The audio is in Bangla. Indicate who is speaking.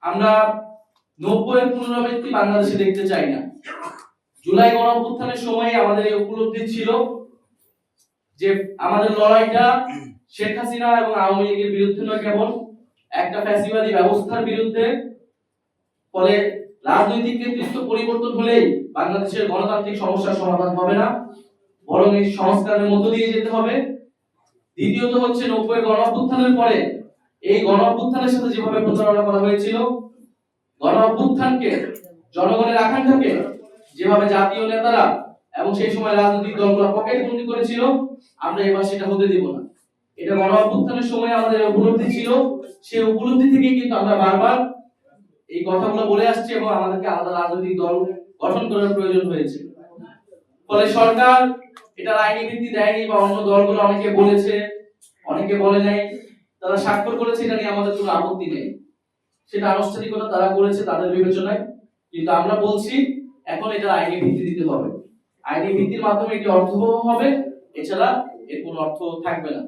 Speaker 1: আমরা 90-এর পুনরাবৃত্তি বাংলাদেশে দেখতে চাই না। জুলাই গণঅভ্যুত্থানের সময় আমাদের এই উপলব্ধি ছিল যে আমাদের লড়াইটা শেখ হাসিনা এবং আওয়ামী লীগের বিরুদ্ধে নয়, কেবল একটা ফ্যাসিবাদী ব্যবস্থার বিরুদ্ধে। ফলে রাজনৈতিক নেতৃত্ব পরিবর্তন হলেই বাংলাদেশের গণতান্ত্রিক সমস্যার সমাধান হবে না, বরং এই সংস্কারের মধ্য দিয়ে যেতে হবে। দ্বিতীয়ত হচ্ছে 90-এর গণঅভ্যুত্থানের পরে এই গণঅভ্যুত্থানের সাথে যেভাবে প্রচারণা করা হয়েছিল, গণঅভ্যুত্থানকে, জনগণের আকাঙ্ক্ষাকে যেভাবে জাতীয় নেতারা এবং সেই সময় রাজনৈতিক দলগুলো পকেটবন্দি করেছিল, আমরা এবার সেটা হতে দেব না। এটা গণঅভ্যুত্থানের সময় আমাদের উপলব্ধি ছিল, সেই উপলব্ধি থেকেই কিন্তু আমরা বারবার এই কথাগুলো বলে আসছি এবং আমাদেরকে আলাদা রাজনৈতিক দল গঠন করার প্রয়োজন হয়েছে। ফলে সরকার এটার আইনি ভিত্তি দেয়নি, বা অন্য দলগুলো অনেকে বলেছে, অনেকে বলে নাই, তারা স্বাক্ষর করেছে, এটা নিয়ে আমাদের কোনো আপত্তি নেই। সেটা আনুষ্ঠানিকতা তারা করেছে তাদের বিবেচনায়, কিন্তু আমরা বলছি এখন এটা আইনি ভিত্তি দিতে হবে। আইনি ভিত্তির মাধ্যমে এটি অর্থবহ হবে, এছাড়া এর কোনো অর্থ থাকবে না।